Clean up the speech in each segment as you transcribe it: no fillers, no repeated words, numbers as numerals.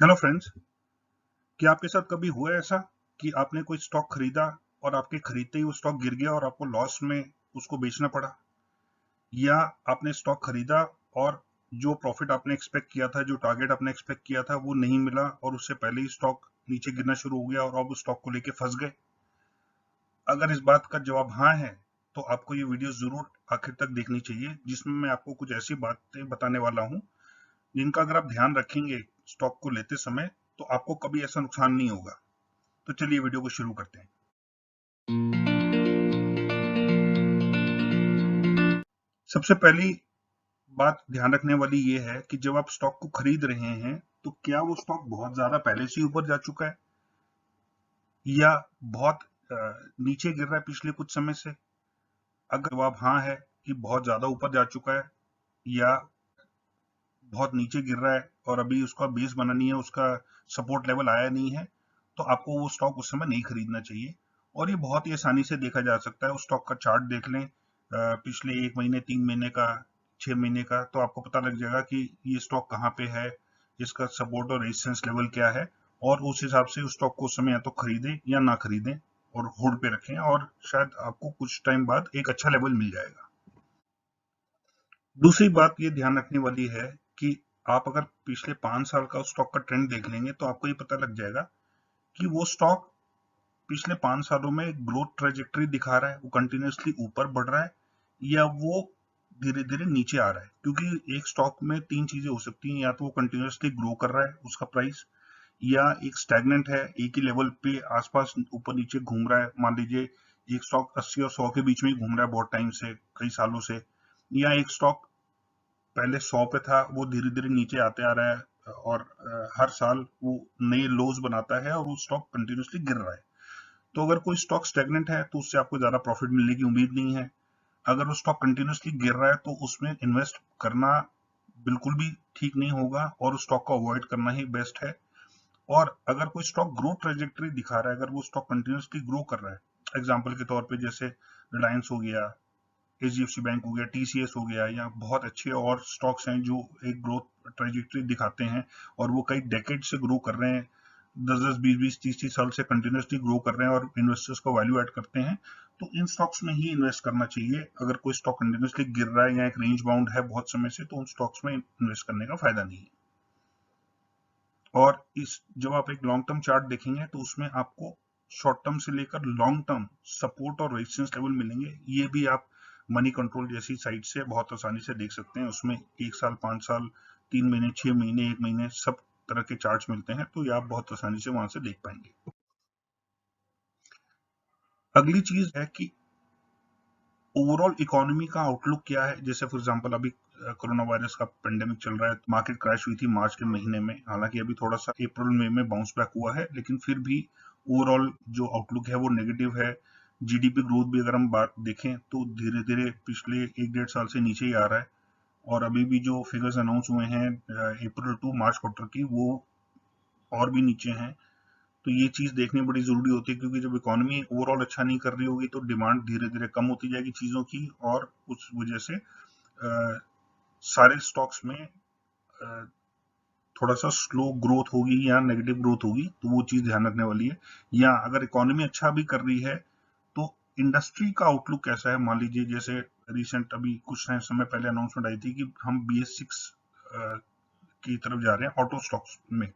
Hello friends, क्या आपके साथ कभी हुआ है ऐसा कि आपने कोई स्टॉक खरीदा और आपके खरीदते ही वो स्टॉक गिर गया और आपको लॉस में उसको बेचना पड़ा? या आपने स्टॉक खरीदा और जो प्रॉफिट आपने एक्सपेक्ट किया था, जो टारगेट आपने एक्सपेक्ट किया था, वो नहीं मिला और उससे पहले ही स्टॉक नीचे गिरना शुरू हो गया और आप उस स्टॉक को लेके फंस गए? अगर इस बात का जवाब हाँ है, तो आपको ये वीडियो जरूर आखिर तक देखनी चाहिए, जिसमें मैं आपको कुछ ऐसी बातें बताने वाला हूँ जिनका अगर आप ध्यान रखेंगे स्टॉक को लेते समय, तो आपको कभी ऐसा नुकसान नहीं होगा। तो चलिए वीडियो को शुरू करते हैं। सबसे पहली बात ध्यान रखने वाली ये है कि जब आप स्टॉक को खरीद रहे हैं, तो क्या वो स्टॉक बहुत ज्यादा पहले से ही ऊपर जा चुका है या बहुत नीचे गिर रहा है पिछले कुछ समय से? अगर जवाब हाँ है कि बहुत ज्यादा ऊपर जा चुका है या बहुत नीचे गिर रहा है और अभी उसका बेस बना नहीं है, उसका सपोर्ट लेवल आया नहीं है, तो आपको वो स्टॉक उस समय नहीं खरीदना चाहिए। और ये बहुत ही आसानी से देखा जा सकता है। उस स्टॉक का चार्ट देख लें, पिछले 1 महीने 3 महीने का, 6 महीने का, तो आपको पता लग जाएगा कि ये स्टॉक कहाँ पे है, इसका सपोर्ट और रेजिस्टेंस लेवल क्या है। और उस हिसाब से उस स्टॉक को उस समय या तो खरीदें या ना खरीदें और होल्ड पे रखें, और शायद आपको कुछ टाइम बाद एक अच्छा लेवल मिल जाएगा। दूसरी बात ये ध्यान रखने वाली है कि आप अगर पिछले 5 साल का स्टॉक का ट्रेंड देख लेंगे, तो आपको ये पता लग जाएगा कि वो स्टॉक पिछले 5 सालों में ग्रोथ ट्रेजेक्टरी दिखा रहा है, वो कंटिन्यूसली ऊपर बढ़ रहा है या वो धीरे धीरे नीचे आ रहा है। क्योंकि एक स्टॉक में तीन चीजें हो सकती हैं, या तो वो कंटिन्यूसली ग्रो कर रहा है उसका प्राइस, या एक स्टैग्नेंट है, एक ही लेवल पे आसपास ऊपर नीचे घूम रहा है। मान लीजिए एक स्टॉक 80 और 100 के बीच में ही घूम रहा है बहुत टाइम से, कई सालों से। या एक स्टॉक पहले 100 पे था, वो धीरे धीरे नीचे आते आ रहा है और हर साल वो नए लोज बनाता है और वो स्टॉक कंटिन्यूसली गिर रहा है। तो अगर कोई स्टॉक स्टेगनेंट है, तो उससे आपको ज्यादा प्रॉफिट मिलने की उम्मीद नहीं है। अगर वो स्टॉक कंटिन्यूसली गिर रहा है, तो उसमें इन्वेस्ट करना बिल्कुल भी ठीक नहीं होगा और उस स्टॉक को अवॉइड करना ही बेस्ट है। और अगर कोई स्टॉक ग्रोथ ट्रेजेक्टरी दिखा रहा है, अगर वो स्टॉक कंटिन्यूसली ग्रो कर रहा है, एग्जाम्पल के तौर पे जैसे रिलायंस हो गया, एचडीएफसी बैंक हो गया, टीसीएस हो गया, या बहुत अच्छे और स्टॉक्स हैं जो एक ग्रोथ ट्रेजेक्टरी दिखाते हैं और वो कई डेकेड से ग्रो कर रहे हैं, 10 10 20 20 30 30 साल से कंटिन्यूसली ग्रो कर रहे हैं और इन्वेस्टर्स को वैल्यू ऐड करते हैं, तो इन स्टॉक्स में ही इन्वेस्ट करना चाहिए। अगर कोई स्टॉक कंटिन्यूसली गिर रहा है या एक रेंज बाउंड है बहुत समय से, तो उन स्टॉक्स में इन्वेस्ट करने का फायदा नहीं है। और इस जब आप एक लॉन्ग टर्म चार्ट देखेंगे, तो उसमें आपको शॉर्ट टर्म से लेकर लॉन्ग टर्म सपोर्ट और रेजिस्टेंस लेवल मिलेंगे। ये भी आप मनी कंट्रोल जैसी साइट से बहुत आसानी से देख सकते हैं। उसमें 1 साल, 5 साल, 3 महीने, 6 महीने, 1 महीने, सब तरह के चार्ट्स मिलते हैं, तो ये आप बहुत आसानी से वहां से देख पाएंगे। अगली चीज है कि ओवरऑल इकोनॉमी का आउटलुक क्या है। जैसे फॉर एग्जांपल अभी कोरोना वायरस का पेंडेमिक चल रहा है, मार्केट क्रैश हुई थी मार्च के महीने में, हालांकि अभी थोड़ा सा अप्रैल मई में बाउंस बैक हुआ है, लेकिन फिर भी ओवरऑल जो आउटलुक है वो नेगेटिव है। जीडीपी ग्रोथ भी अगर हम बात देखें, तो धीरे धीरे पिछले 1 1.5 साल से नीचे ही आ रहा है। और अभी भी जो फिगर्स अनाउंस हुए हैं अप्रैल टू मार्च क्वार्टर की, वो और भी नीचे हैं। तो ये चीज देखनी बड़ी जरूरी होती है, क्योंकि जब इकोनॉमी ओवरऑल अच्छा नहीं कर रही होगी, तो डिमांड धीरे धीरे कम होती जाएगी चीजों की, और उस वजह से सारे स्टॉक्स में थोड़ा सा स्लो ग्रोथ होगी या नेगेटिव ग्रोथ होगी, तो वो चीज ध्यान रखने वाली है। या अगर इकोनॉमी अच्छा भी कर रही है, तो इंडस्ट्री का आउटलुक कैसा है। मान लीजिए जैसे रिसेंट अभी कुछ समय पहले अनाउंसमेंट आई थी कि हम BS6 की तरफ जा रहे हैं ऑटो स्टॉक्स में।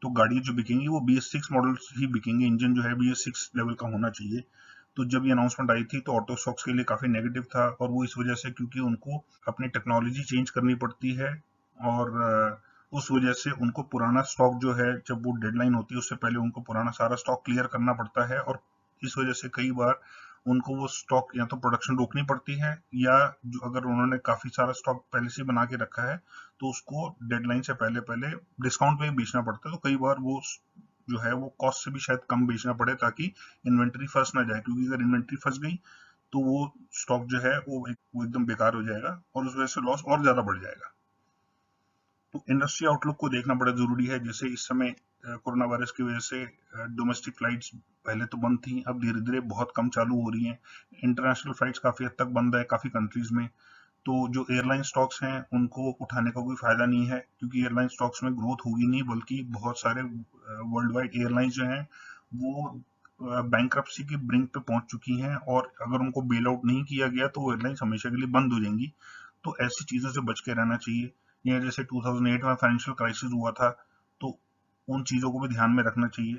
तो गाड़ियां जो बिकेंगी वो BS6 मॉडल ही बिकेंगे, इंजन जो है BS6 लेवल का होना चाहिए। तो जब ये अनाउंसमेंट आई थी, तो ऑटो स्टॉक्स के लिए काफी नेगेटिव था, और वो इस वजह से क्योंकि उनको अपनी टेक्नोलॉजी चेंज करनी पड़ती है, और उस वजह से उनको पुराना स्टॉक जो है, जब वो डेडलाइन होती है उससे पहले उनको पुराना सारा स्टॉक क्लियर करना पड़ता है, और इस वजह से कई बार उनको वो स्टॉक या तो प्रोडक्शन रोकनी पड़ती है, या जो अगर उन्होंने काफी सारा स्टॉक पहले से बना के रखा है, तो उसको डेडलाइन से पहले पहले डिस्काउंट पे बेचना पड़ता है। तो कई बार वो जो है वो कॉस्ट से भी शायद कम बेचना पड़े, ताकि इन्वेंट्री फंस ना जाए, क्योंकि अगर इन्वेंट्री फंस गई, तो वो स्टॉक जो है वो एकदम बेकार हो जाएगा और उस वजह से लॉस और ज्यादा बढ़ जाएगा। तो इंडस्ट्री आउटलुक को देखना बड़ा जरूरी है। जैसे इस समय कोरोना वायरस की वजह से डोमेस्टिक फ्लाइट्स पहले तो बंद थी, अब धीरे धीरे बहुत कम चालू हो रही हैं। इंटरनेशनल फ्लाइट्स काफी हद तक बंद है काफी कंट्रीज में। तो जो एयरलाइन स्टॉक्स हैं उनको उठाने का कोई फायदा नहीं है, क्योंकि एयरलाइन स्टॉक्स में ग्रोथ होगी नहीं, बल्कि बहुत सारे वर्ल्ड वाइड एयरलाइंस जो हैं वो बैंक्रप्सी की ब्रिंक पे पहुंच चुकी हैं, और अगर उनको बेल आउट नहीं किया गया तो वो एयरलाइंस हमेशा के लिए बंद हो जाएंगी। तो ऐसी चीजों से बच के रहना चाहिए। या जैसे 2008 में फाइनेंशियल क्राइसिस हुआ था, तो उन चीजों को भी ध्यान में रखना चाहिए।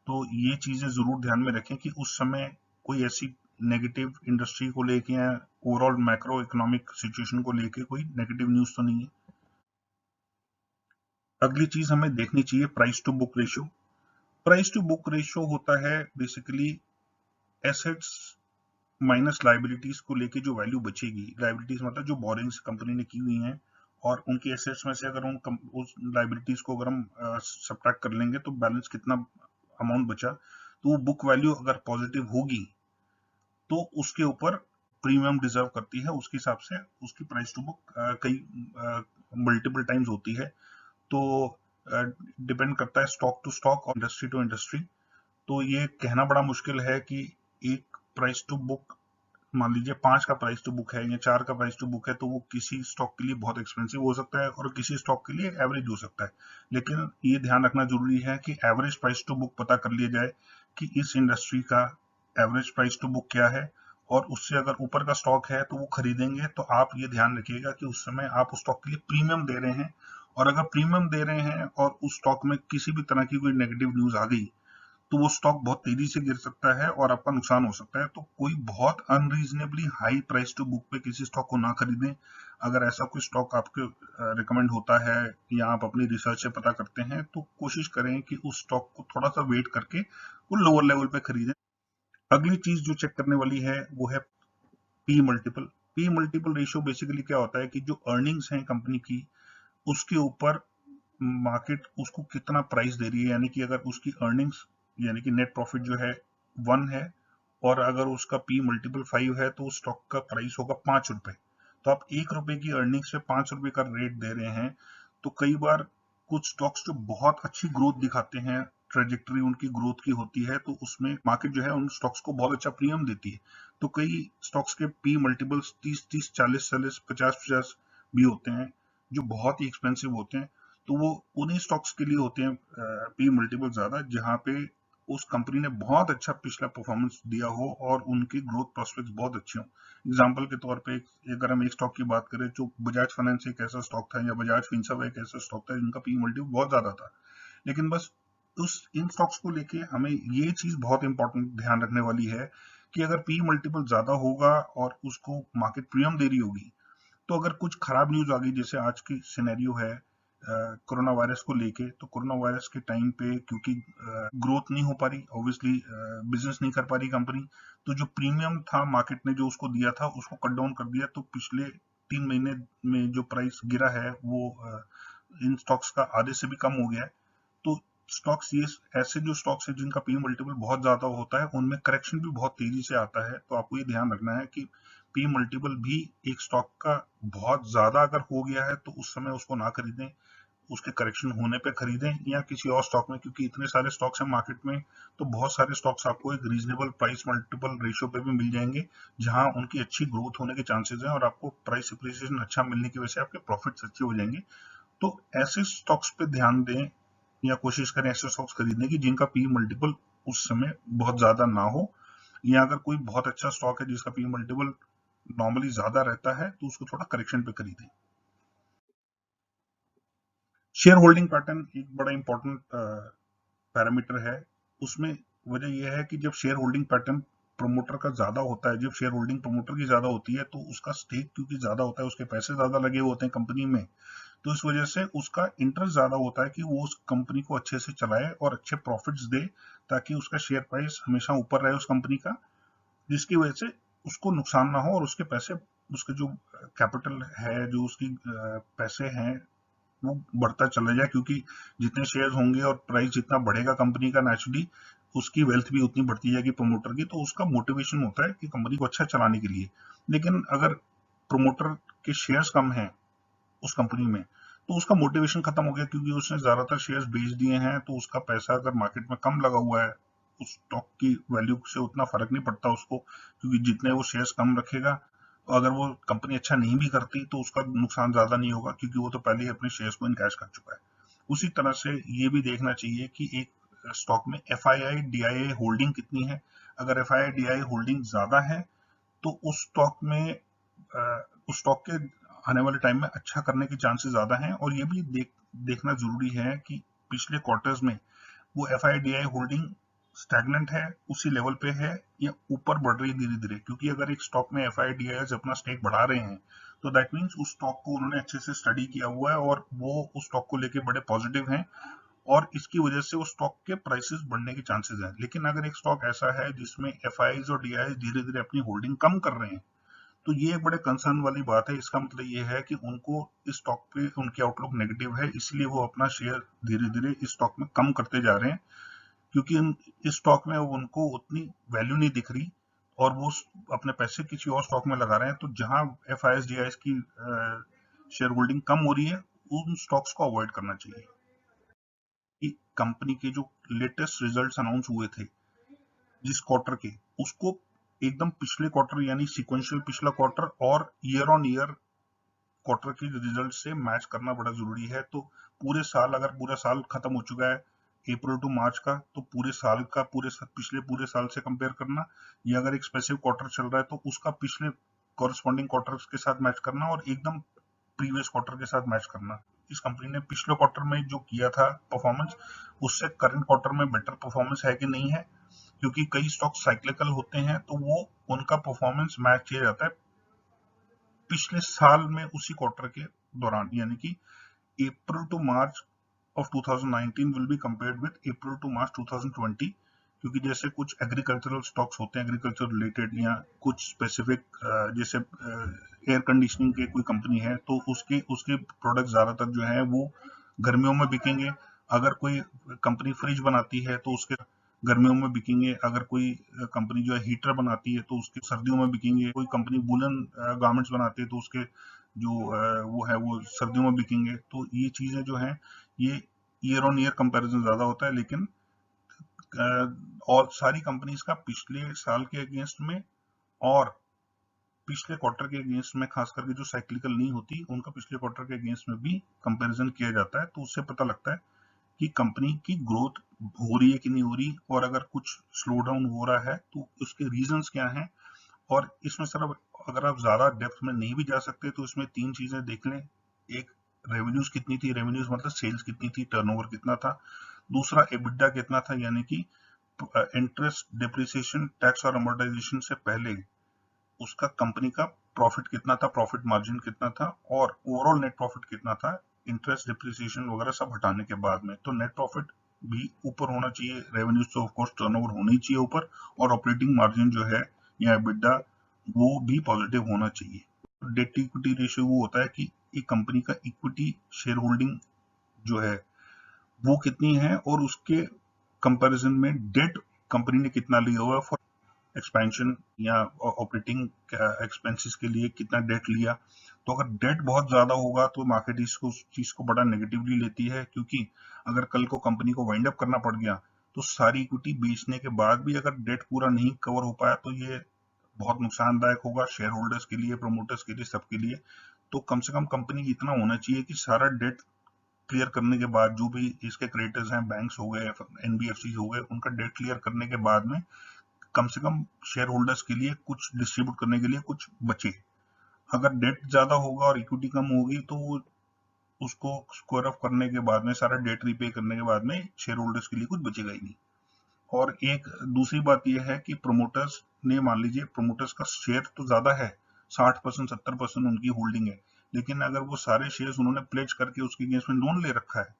तो ये चीजें जरूर ध्यान में रखें कि उस समय कोई ऐसी नेगेटिव इंडस्ट्री को लेके या ओवरऑल मैक्रो इकोनॉमिक सिचुएशन को लेके कोई नेगेटिव न्यूज तो नहीं है। अगली चीज हमें देखनी चाहिए price to book ratio. Price to book ratio होता है बेसिकली एसेट्स माइनस लाइबिलिटीज को लेके जो वैल्यू बचेगी। लाइबिलिटीज मतलब जो बोरिंग्स कंपनी ने की हुई हैं, और उनकी एसेट्स में से अगर उस लाइबिलिटीज को अगर हम सब्ट्रैक्ट कर लेंगे तो बैलेंस कितना अमाउंट बचा, तो वो बुक वैल्यू अगर पॉजिटिव होगी तो उसके ऊपर प्रीमियम डिजर्व करती है, उसके हिसाब से उसकी प्राइस टू बुक कई मल्टीपल टाइम्स होती है। तो डिपेंड करता है स्टॉक टू स्टॉक और इंडस्ट्री टू इंडस्ट्री। तो ये कहना बड़ा मुश्किल है कि एक प्राइस टू बुक, मान लीजिए 5 का प्राइस टू बुक है या 4 का प्राइस टू बुक है, तो वो किसी स्टॉक के लिए बहुत एक्सपेंसिव हो सकता है और किसी स्टॉक के लिए एवरेज हो सकता है। लेकिन ये ध्यान रखना जरूरी है कि एवरेज प्राइस टू बुक पता कर लिया जाए कि इस इंडस्ट्री का एवरेज प्राइस टू बुक क्या है, और उससे अगर ऊपर का स्टॉक है तो वो खरीदेंगे, तो आप ये ध्यान रखिएगा कि उस समय आप उस स्टॉक के लिए प्रीमियम दे रहे हैं। और अगर प्रीमियम दे रहे हैं और उस स्टॉक में किसी भी तरह की कोई नेगेटिव न्यूज आ गई, तो वो स्टॉक बहुत तेजी से गिर सकता है और आपका नुकसान हो सकता है। तो कोई बहुत unreasonably high price to book पे किसी स्टॉक को ना खरीदें। अगर ऐसा कोई स्टॉक आपके रिकमेंड होता है या आप अपनी रिसर्च से पता करते हैं, तो कोशिश करें कि उस स्टॉक को थोड़ा सा वेट करके वो लोअर लेवल पे खरीदें। अगली चीज जो चेक करने वाली है वो है P multiple. P multiple ratio basically क्या होता है कि जो अर्निंग्स हैं कंपनी की, उसके ऊपर मार्केट उसको कितना प्राइस दे रही है। यानी कि अगर उसकी अर्निंग्स यानी कि नेट प्रॉफिट जो है 1 है, और अगर उसका पी मल्टीपल 5 है, तो स्टॉक का प्राइस होगा 5 रुपए। तो आप 1 रुपए की अर्निंग से 5 रुपए का रेट दे रहे हैं। तो कई बार कुछ स्टॉक्स जो बहुत अच्छी ग्रोथ दिखाते हैं, ट्रेजेक्टरी उनकी ग्रोथ की होती है, तो उसमें मार्केट जो है उन स्टॉक्स को बहुत अच्छा प्रीमियम देती है। तो कई स्टॉक्स के पी मल्टीपल्स 30-30, 40-40, 50-50 भी होते हैं, जो बहुत ही एक्सपेंसिव होते हैं। तो वो उन्हीं स्टॉक्स के लिए होते हैं पी मल्टीपल ज्यादा, जहां पे उस कंपनी ने बहुत अच्छा पिछला परफॉर्मेंस दिया हो और उनकी ग्रोथ प्रोस्पेक्ट्स बहुत अच्छे हों। एग्जांपल के तौर पे अगर हम एक स्टॉक की बात करें, जो बजाज फाइनेंस एक ऐसा स्टॉक था, या बजाज फिनसर्व एक ऐसा स्टॉक था जिनका पी मल्टीपल बहुत ज्यादा था। लेकिन बस उस इन स्टॉक्स को लेके हमें ये चीज बहुत इंपॉर्टेंट ध्यान रखने वाली है कि अगर पी मल्टीपल ज्यादा होगा और उसको मार्केट प्रीमियम दे रही होगी, तो अगर कुछ खराब न्यूज आ गई, जैसे आज की सिनेरियो है कोरोना वायरस को लेके, तो कोरोना वायरस के टाइम पे क्योंकि ग्रोथ नहीं हो पा रही, ऑब्वियसली बिजनेस नहीं कर पा रही कंपनी, तो जो प्रीमियम था मार्केट ने जो उसको दिया था उसको कट डाउन कर दिया। तो पिछले 3 महीने में जो प्राइस गिरा है वो इन स्टॉक्स का आधे से भी कम हो गया है। तो स्टॉक्स ये ऐसे जो स्टॉक्स है जिनका पी मल्टीपल बहुत ज्यादा होता है, उनमें करेक्शन भी बहुत तेजी से आता है। तो आपको ये ध्यान रखना है कि पी मल्टीपल भी एक स्टॉक का बहुत ज्यादा अगर हो गया है तो उस समय उसको ना खरीदें, उसके करेक्शन होने पे खरीदें या किसी और स्टॉक में, क्योंकि इतने सारे स्टॉक्स हैं मार्केट में। तो बहुत सारे स्टॉक्स आपको एक रीजनेबल प्राइस मल्टीपल रेशियो पे भी मिल जाएंगे, जहां उनकी अच्छी ग्रोथ होने के चांसेस हैं और आपको प्राइस अप्रिसिएशन अच्छा मिलने की वजह से आपके प्रॉफिट्स अच्छे हो जाएंगे। तो ऐसे स्टॉक्स पे ध्यान दें या कोशिश करें ऐसे स्टॉक्स खरीदने की जिनका पी मल्टीपल उस समय बहुत ज्यादा ना हो। या अगर कोई बहुत अच्छा स्टॉक है जिसका पी मल्टीपल नॉर्मली ज्यादा रहता है, तो उसको थोड़ा करेक्शन पे खरीदें। शेयर होल्डिंग पैटर्न एक बड़ा इंपॉर्टेंट पैरामीटर है। उसमें वजह यह है कि जब शेयर होल्डिंग पैटर्न प्रमोटर का ज्यादा होता है, जब शेयर होल्डिंग प्रमोटर की ज्यादा होती है, तो उसका स्टेक क्योंकि ज्यादा होता है, उसके पैसे ज्यादा लगे होते हैं कंपनी में, तो इस वजह से उसका इंटरेस्ट ज्यादा होता है कि वो उस कंपनी को अच्छे से चलाए और अच्छे प्रॉफिट्स दे, ताकि उसका शेयर प्राइस हमेशा ऊपर रहे उस कंपनी का, जिसकी वजह से उसको नुकसान ना हो और उसके पैसे, उसके जो कैपिटल है, जो उसकी पैसे हैं, वो बढ़ता चला जाए। क्योंकि जितने शेयर होंगे और प्राइस जितना बढ़ेगा कंपनी का, नेचुरली उसकी वेल्थ भी उतनी बढ़ती जाएगी प्रमोटर की। तो उसका मोटिवेशन होता है कि कंपनी को अच्छा चलाने के लिए। लेकिन अगर प्रमोटर के शेयर्स कम हैं उस कंपनी में, तो उसका मोटिवेशन खत्म हो गया, क्योंकि उसने ज्यादातर शेयर्स बेच दिए हैं। तो उसका पैसा अगर मार्केट में कम लगा हुआ है, उस स्टॉक की वैल्यू से उतना फर्क नहीं पड़ता उसको, क्योंकि जितने वो शेयर्स कम रखेगा अगर वो कंपनी अच्छा नहीं भी करती तो उसका नुकसान ज्यादा नहीं होगा, क्योंकि वो तो पहले ही अपने शेयर्स को इनकैश कर चुका है। उसी तरह से ये भी देखना चाहिए कि एक स्टॉक में F I I D I holding कितनी है। अगर F I I D I holding ज्यादा है तो उस स्टॉक में उस स्टॉक के आने वाले टाइम में अच्छा करने के चांसेस ज्यादा हैं। और ये भी देखना जरूरी है कि पिछले क्वार्टर्स में वो F I D I holding stagnant है, उसी लेवल पे है, या ऊपर बढ़ रही है धीरे धीरे। क्योंकि अगर एक स्टॉक में एफ आई डी आई अपना स्टेक बढ़ा रहे हैं तो दैट मीन्स उस स्टॉक को उन्होंने अच्छे से स्टडी किया हुआ है और वो उस स्टॉक को लेके बड़े पॉजिटिव हैं, और इसकी वजह से उस स्टॉक के प्राइसेस बढ़ने के चांसेस हैं। लेकिन अगर एक स्टॉक ऐसा है जिसमें एफ और डी धीरे धीरे अपनी होल्डिंग कम कर रहे हैं, तो ये एक बड़े कंसर्न वाली बात है। इसका मतलब ये है कि उनको इस स्टॉक पे उनकी आउटलुक नेगेटिव है, इसलिए वो अपना शेयर धीरे धीरे इस स्टॉक में कम करते जा रहे हैं। क्योंकि इस स्टॉक में उनको उतनी वैल्यू नहीं दिख रही और वो अपने पैसे किसी और स्टॉक में लगा रहे हैं। तो जहां F I S D I की शेयर होल्डिंग कम हो रही है, उन स्टॉक्स को अवॉइड करना चाहिए। कि कंपनी के जो लेटेस्ट रिजल्ट्स अनाउंस हुए थे जिस क्वार्टर के, उसको एकदम पिछले क्वार्टर यानी सिक्वेंशियल पिछला क्वार्टर और ईयर ऑन ईयर क्वार्टर के रिजल्ट से मैच करना बड़ा जरूरी है। तो पूरे साल, अगर पूरा साल खत्म हो चुका है अप्रैल टू मार्च का, तो पूरे साल का पिछले पूरे साल से कंपेयर करना, या अगर एक स्पेसिफिक क्वार्टर चल रहा है तो उसका पिछले कॉरेस्पॉन्डिंग क्वार्टर के साथ मैच करना और एकदम प्रीवियस क्वार्टर के साथ मैच करना। इस कंपनी ने पिछले क्वार्टर में जो किया था परफॉर्मेंस, उससे करंट क्वार्टर में बेटर परफॉर्मेंस है कि नहीं है। क्योंकि कई स्टॉक साइक्लिकल होते हैं तो वो उनका परफॉर्मेंस मैच किया जाता है पिछले साल में उसी क्वार्टर के दौरान, यानी कि April to March of 2019 will be compared with April to March 2020। क्योंकि जैसे कुछ एग्रीकल्चरल स्टॉक्स होते हैं एग्रीकल्चर रिलेटेड, या कुछ स्पेसिफिक जैसे एयर कंडीशनिंग की कोई कंपनी है तो उसके उसके प्रोडक्ट ज्यादातर जो है वो गर्मियों में बिकेंगे। अगर कोई कंपनी फ्रिज बनाती है तो उसके गर्मियों में बिकेंगे। अगर कोई कंपनी जो है हीटर बनाती है तो उसके सर्दियों में बिकेंगे। कोई कंपनी वुलन गारमेंट्स बनाती है तो उसके जो वो है वो सर्दियों में बिकेंगे। तो ये चीजें जो है ये ईयर ऑन ईयर कंपैरिजन ज्यादा होता है। लेकिन और सारी कंपनीज का पिछले साल के अगेंस्ट में और पिछले क्वार्टर के अगेंस्ट में, खास करके जो साइक्लिकल नहीं होती उनका पिछले क्वार्टर के अगेंस्ट में भी कंपैरिजन किया जाता है। तो उससे पता लगता है कि कंपनी की ग्रोथ हो रही है कि नहीं हो रही, और अगर कुछ स्लो डाउन हो रहा है तो उसके रीजंस क्या हैं। और इसमें सिर्फ, अगर आप ज्यादा डेप्थ में नहीं भी जा सकते तो इसमें तीन चीजें देख लें। एक, रेवेन्यूज कितनी थी, रेवेन्यूज मतलब सेल्स कितनी थी, टर्नओवर कितना था। दूसरा, एबिटा कितना था, यानी कि इंटरेस्ट, डिप्रिसिएशन, टैक्स और अमोर्टाइजेशन से पहले उसका कंपनी का प्रॉफिट कितना था, प्रॉफिट मार्जिन कितना था, और ओवरऑल नेट प्रॉफिट कितना था, इंटरेस्ट, डिप्रिसिएशन वगैरह सब हटाने के बाद में। तो नेट प्रॉफिट भी ऊपर होना चाहिए, रेवेन्यूज तो ऑफ कोर्स टर्नओवर होनी चाहिए ऊपर, और ऑपरेटिंग मार्जिन जो है या एबिटा वो भी पॉजिटिव होना चाहिए। डेट इक्विटी रेशियो वो होता है कि एक कंपनी का इक्विटी शेयर होल्डिंग जो है वो कितनी है, और उसके कंपैरिजन में डेट कंपनी ने कितना लिया हुआ है फॉर एक्सपेंशन या ऑपरेटिंग एक्सपेंसेस के लिए कितना डेट लिया। तो अगर डेट बहुत ज्यादा होगा तो मार्केट इसको उस चीज को बड़ा नेगेटिवली लेती है। क्योंकि अगर कल को कंपनी को वाइंड अप करना पड़ गया तो सारी इक्विटी बेचने के बाद भी अगर डेट पूरा नहीं कवर हो पाया तो ये बहुत नुकसानदायक होगा शेयर होल्डर्स के लिए, प्रोमोटर्स के लिए, सबके लिए। तो कम से कम कंपनी इतना होना चाहिए कि सारा डेट क्लियर करने के बाद, जो भी इसके क्रेडिटर्स हैं, बैंक्स हो गए, एनबीएफसी हो गए, उनका डेट क्लियर करने के बाद में कम से कम शेयर होल्डर्स के लिए कुछ डिस्ट्रीब्यूट करने के लिए कुछ बचे। अगर डेट ज्यादा होगा और इक्विटी कम होगी तो उसको स्क्वायर ऑफ करने के बाद में, सारा डेट रिपे करने के बाद में शेयर होल्डर्स के लिए कुछ बचेगा ही नहीं। और एक दूसरी बात यह है कि प्रोमोटर्स ने, मान लीजिए प्रोमोटर्स का शेयर तो ज्यादा है, 60% 70% उनकी होल्डिंग है, लेकिन अगर वो सारे शेयर्स उन्होंने प्लेज करके उसके अगेंस्ट में लोन ले रखा है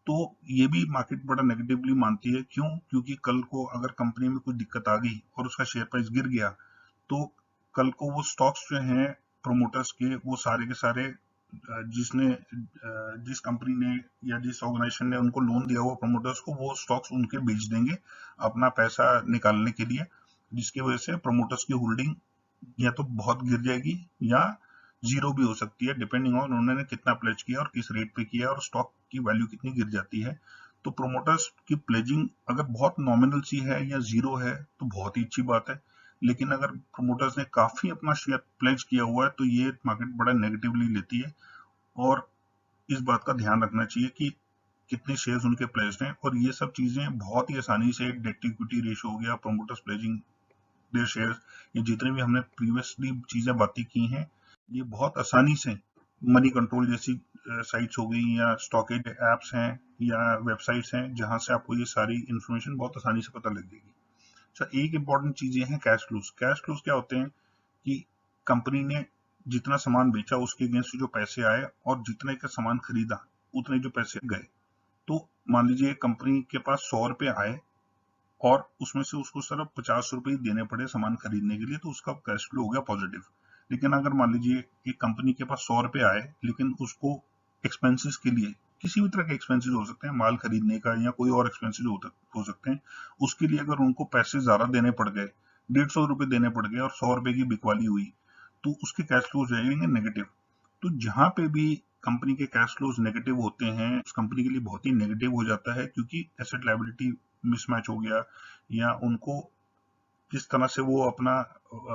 तो ये भी मार्केट बड़ा नेगेटिवली मानती है। क्यों? क्योंकि कल को अगर कंपनी में कोई दिक्कत आ गई और उसका शेयर प्राइस गिर गया तो कल को वो स्टॉक्स जो हैं प्रोमोटर्स के, वो सारे के सारे जिसने जिस कंपनी ने या जिस ऑर्गेनाइजेशन ने उनको लोन दिया हुआ प्रोमोटर्स को, वो स्टॉक्स उनके बेच देंगे अपना पैसा निकालने के लिए, जिसकी वजह से प्रोमोटर्स की होल्डिंग या तो बहुत गिर जाएगी या जीरो भी हो सकती है, डिपेंडिंग ऑन उन्होंने कितना प्लेज किया और किस रेट पे किया और स्टॉक की वैल्यू कितनी गिर जाती है। तो प्रोमोटर्स की प्लेजिंग अगर बहुत नॉमिनल सी है या जीरो है तो बहुत ही अच्छी बात है। लेकिन अगर प्रमोटर्स ने काफी अपना शेयर प्लेज किया हुआ है तो ये मार्केट बड़ा नेगेटिवली लेती है, और इस बात का ध्यान रखना चाहिए कि कितने शेयर्स उनके प्लेस्ड हैं। और ये सब चीजें बहुत ही आसानी से, डेट इक्विटी रेशियो हो गया, प्रमोटर्स प्लेजिंग देयर शेयर्स, ये जितने भी हमने प्रीवियसली चीजें बातें की हैं, ये बहुत आसानी से मनी कंट्रोल जैसी साइट्स हो गई या स्टॉकेज एप्स हैं या वेबसाइट्स हैं जहां से आपको ये सारी इंफॉर्मेशन बहुत आसानी से पता लग जाएगी। अच्छा, एक इंपॉर्टेंट चीज ये है कैश फ्लोज। कैश फ्लोज क्या होते हैं कि कंपनी ने जितना सामान बेचा उसके अगेंस्ट जो पैसे आए, और जितने का सामान खरीदा उतने जो पैसे गए। तो मान लीजिए कंपनी के पास 100 रुपए आए और उसमें से उसको सिर्फ 50 रुपए देने पड़े सामान खरीदने के लिए, तो उसका कैश फ्लो हो गया पॉजिटिव। लेकिन अगर मान लीजिए कि कंपनी के पास 100 रुपए आए, लेकिन उसको एक्सपेंसेस के लिए, किसी भी तरह के एक्सपेंसेस हो सकते हैं, माल खरीदने का या कोई और एक्सपेंसेस हो सकते हैं, उसके लिए अगर उनको पैसे ज्यादा देने पड़ गए, 150 रुपए देने पड़ गए और 100 रुपए की बिकवाली हुई, तो उसके कैश फ्लो जाएंगे नेगेटिव। तो जहां पे भी कंपनी के कैश फ्लोज नेगेटिव होते हैं, उस कंपनी के लिए बहुत ही नेगेटिव हो जाता है, क्योंकि एसेट लायबिलिटी मिसमैच हो गया, या उनको किस तरह से वो अपना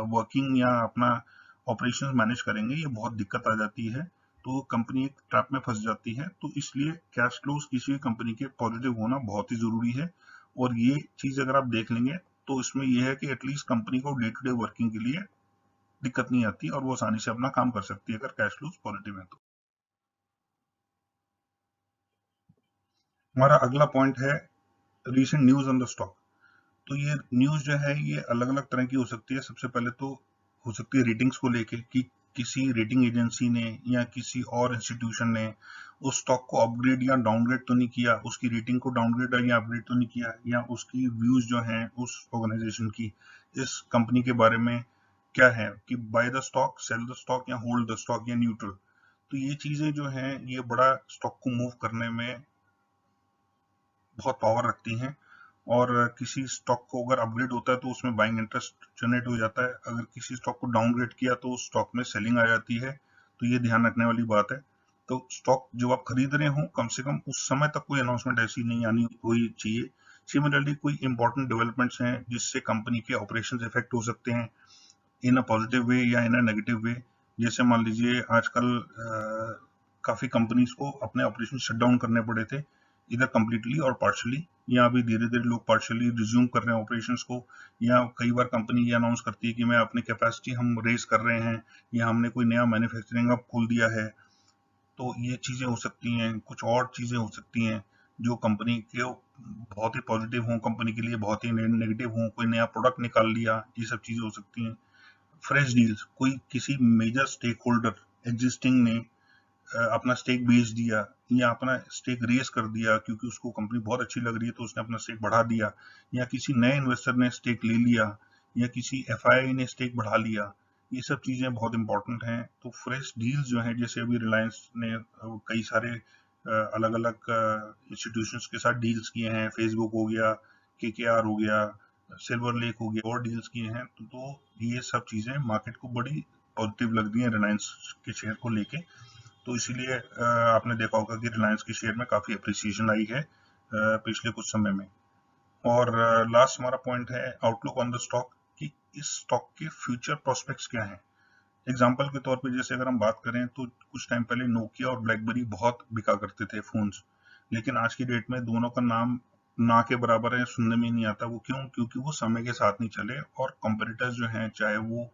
वर्किंग या अपना ऑपरेशंस मैनेज करेंगे, ये बहुत दिक्कत आ जाती है। तो कंपनी एक ट्रैप में फंस जाती है। तो इसलिए कैश फ्लोज किसी भी कंपनी के पॉजिटिव होना बहुत ही जरूरी है। और ये चीज अगर आप देख लेंगे तो इसमें यह है कि एटलीस्ट कंपनी को डे टू डे वर्किंग के लिए दिक्कत नहीं आती और वो आसानी से अपना काम कर सकती है अगर कैश फ्लोज पॉजिटिव है तो। हमारा अगला पॉइंट है recent news on the stock. तो ये न्यूज जो है ये अलग अलग तरह की हो सकती है। सबसे पहले तो हो सकती है रेटिंग्स को लेके कि किसी रेटिंग एजेंसी ने या किसी और इंस्टीट्यूशन ने उस स्टॉक को अपग्रेड या डाउनग्रेड तो नहीं किया, उसकी रेटिंग को डाउनग्रेड या अपग्रेड तो नहीं किया, या उसकी व्यूज जो हैं उस ऑर्गेनाइजेशन की इस कंपनी के बारे में क्या है कि buy the stock, sell the stock, या होल्ड द स्टॉक, या न्यूट्रल। तो ये चीजें जो हैं ये बड़ा स्टॉक को मूव करने में बहुत पावर रखती हैं। और किसी स्टॉक को अगर अपग्रेड होता है तो उसमें बाइंग इंटरेस्ट जनरेट हो जाता है, अगर किसी स्टॉक को डाउनग्रेड किया तो उस स्टॉक में सेलिंग आ जाती है। तो ये ध्यान रखने वाली बात है। तो स्टॉक जब आप खरीद रहे हो कम से कम उस समय तक कोई अनाउंसमेंट ऐसी नहीं आनी हुई चाहिए। सिमिलरली कोई इंपॉर्टेंट डेवलपमेंट्स हैं जिससे कंपनी के ऑपरेशन इफेक्ट हो सकते हैं इन अ पॉजिटिव वे या इन अ नेगेटिव वे। जैसे मान लीजिए आजकल काफी कंपनीज को अपने ऑपरेशन शट डाउन करने पड़े थे, इधर कंप्लीटली और पार्शियली, या अभी धीरे धीरे लोग पार्शियली रिज्यूम कर रहे हैं ऑपरेशंस को। या कई बार कंपनी ये अनाउंस करती है कि मैं अपनी कैपेसिटी हम रेज कर रहे हैं, या हमने कोई नया मैन्युफैक्चरिंग हब खोल दिया है। तो ये चीजें हो सकती हैं, कुछ और चीजें हो सकती हैं जो कंपनी के बहुत ही पॉजिटिव हों, कंपनी के लिए बहुत ही नेगेटिव हों, कोई नया प्रोडक्ट निकाल लिया, ये सब चीजें हो सकती हैं। फ्रेश डील्स, कोई किसी मेजर स्टेक होल्डर एग्जिस्टिंग ने अपना स्टेक बेच दिया या अपना स्टेक रेस कर दिया क्योंकि उसको कंपनी बहुत अच्छी लग रही है तो उसने अपना स्टेक बढ़ा दिया, या किसी नए इन्वेस्टर ने स्टेक ले लिया, या किसी एफआईआई ने स्टेक बढ़ा लिया। ये सब चीजें बहुत इंपॉर्टेंट हैं। तो फ्रेश डील्स जो हैं, जैसे अभी रिलायंस ने कई सारे अलग अलग इंस्टीट्यूशंस के साथ डील्स किए हैं, फेसबुक हो गया, केकेआर हो गया, सिल्वर लेक हो गया, और डील्स किए हैं। तो ये सब चीजें मार्केट को बड़ी पॉजिटिव लग रही है रिलायंस के शेयर को लेके। तो इसीलिए आपने देखा होगा कि रिलायंस के शेयर में काफी अप्रिसिएशन आई है पिछले कुछ समय में। और लास्ट हमारा पॉइंट है आउटलुक ऑन द स्टॉक, कि इस स्टॉक के फ्यूचर प्रोस्पेक्ट्स क्या हैं। एग्जाम्पल के तौर पे जैसे अगर हम बात करें तो कुछ टाइम पहले नोकिया और ब्लैकबेरी बहुत बिका करते थे फोन्स, लेकिन आज की डेट में दोनों का नाम ना के बराबर है, सुनने में नहीं आता। वो क्यों? क्योंकि वो समय के साथ नहीं चले, और कॉम्पिटिटर्स जो हैं, चाहे वो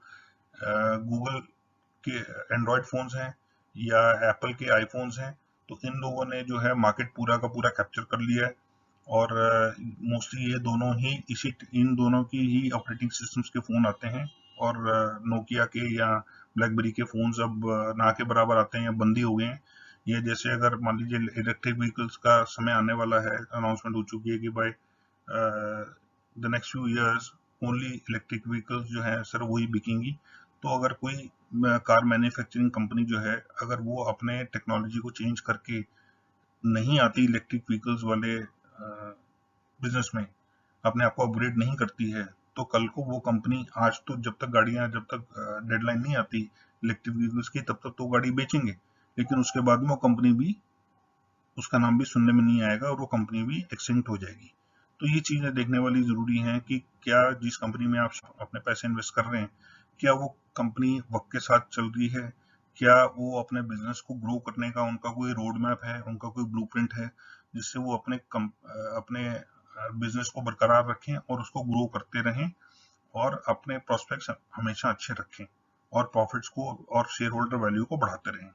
गूगल के एंड्रॉयड फोन्स हैं या एप्पल के आईफोन्स हैं, तो इन लोगों ने जो है मार्केट पूरा का पूरा कैप्चर कर लिया है। और मोस्टली ये दोनों ही इन दोनों की ही ऑपरेटिंग सिस्टम्स के फोन आते हैं। और नोकिया के या ब्लैकबेरी के फोन्स अब ना के बराबर आते हैं या बंदी हो गए हैं। ये जैसे अगर मान लीजिए इलेक्ट्रिक व्हीकल्स का समय आने वाला है, अनाउंसमेंट हो चुकी है कि buy the next few years only electric vehicles जो है सर वही बिकेंगी। तो अगर कोई कार मैन्युफैक्चरिंग कंपनी जो है अगर वो अपने टेक्नोलॉजी को चेंज करके नहीं आती इलेक्ट्रिक व्हीकल्स वाले बिजनेस में, अपने आप को अपग्रेड नहीं करती है, तो कल को वो कंपनी, आज तो जब तक गाड़ियां, जब तक डेडलाइन नहीं आती इलेक्ट्रिक व्हीकल्स की, तब तक तो गाड़ी बेचेंगे, लेकिन उसके बाद में वो कंपनी भी, उसका नाम भी सुनने में नहीं आएगा और वो कंपनी भी एक्सटिंक्ट हो जाएगी। तो ये चीजें देखने वाली जरूरी हैं कि क्या जिस कंपनी में आप अपने पैसे इन्वेस्ट कर रहे हैं, क्या वो कंपनी वक्त के साथ चल रही है, क्या वो अपने बिजनेस को ग्रो करने का उनका कोई रोड मैप है, उनका कोई ब्लूप्रिंट है, जिससे वो अपने बिजनेस को बरकरार रखें और उसको ग्रो करते रहें और अपने प्रोस्पेक्ट्स हमेशा अच्छे रखें और प्रॉफिट्स को और शेयर होल्डर वैल्यू को बढ़ाते रहें।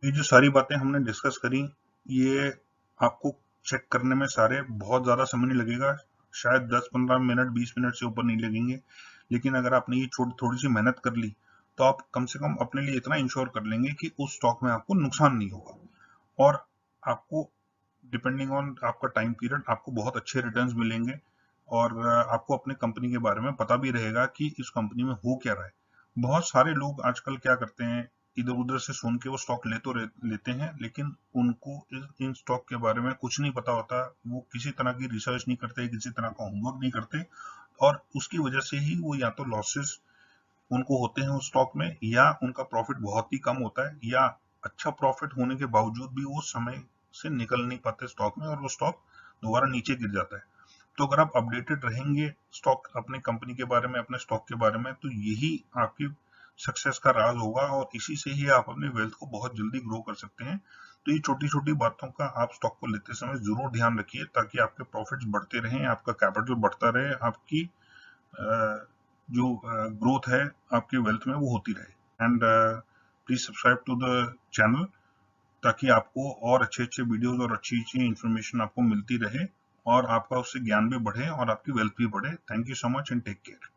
ये जो सारी बातें हमने डिस्कस करी, ये आपको चेक करने में सारे बहुत ज़्यादा समय नहीं लगेगा, शायद 10-15 मिनट 20 मिनट से ऊपर नहीं लगेंगे, लेकिन अगर आपने ये थोड़ी सी मेहनत कर ली तो आप कम से कम अपने लिए इतना इंश्योर कर लेंगे कि उस स्टॉक में आपको नुकसान नहीं होगा और आपको डिपेंडिंग ऑन आपका टाइम पीरियड आपको बहुत अच्छे रिटर्न्स मिलेंगे और आपको अपने कंपनी के बारे में पता भी रहेगा कि इस कंपनी में हो क्या रहा है। बहुत सारे लोग आजकल क्या करते हैं, इधर उधर से सुन के वो स्टॉक लेते हैं, लेकिन उनको इन स्टॉक के बारे में कुछ नहीं पता होता, वो किसी तरह की रिसर्च नहीं करते, किसी तरह का होमवर्क नहीं करते और उसकी वजह से ही वो या तो लॉसेस उनको होते हैं उस स्टॉक में, या उनका प्रॉफिट बहुत ही कम होता है, या अच्छा प्रॉफिट होने के बावजूद भी वो समय से निकल नहीं पाते स्टॉक में और वो स्टॉक दोबारा नीचे गिर जाता है। तो अगर आप अपडेटेड रहेंगे स्टॉक अपने कंपनी के बारे में, अपने स्टॉक के बारे में, तो यही आपकी सक्सेस का राज होगा और इसी से ही आप अपनी वेल्थ को बहुत जल्दी ग्रो कर सकते हैं। तो ये छोटी छोटी बातों का आप स्टॉक को लेते समय जरूर ध्यान रखिए ताकि आपके प्रॉफिट्स बढ़ते रहें, आपका कैपिटल बढ़ता रहे, आपकी जो ग्रोथ है आपकी वेल्थ में वो होती रहे। And please subscribe to the channel ताकि आपको और अच्छे अच्छे वीडियोस और अच्छी अच्छी इंफॉर्मेशन आपको मिलती रहे और आपका उससे ज्ञान भी बढ़े और आपकी वेल्थ भी बढ़े। Thank you so much and take care.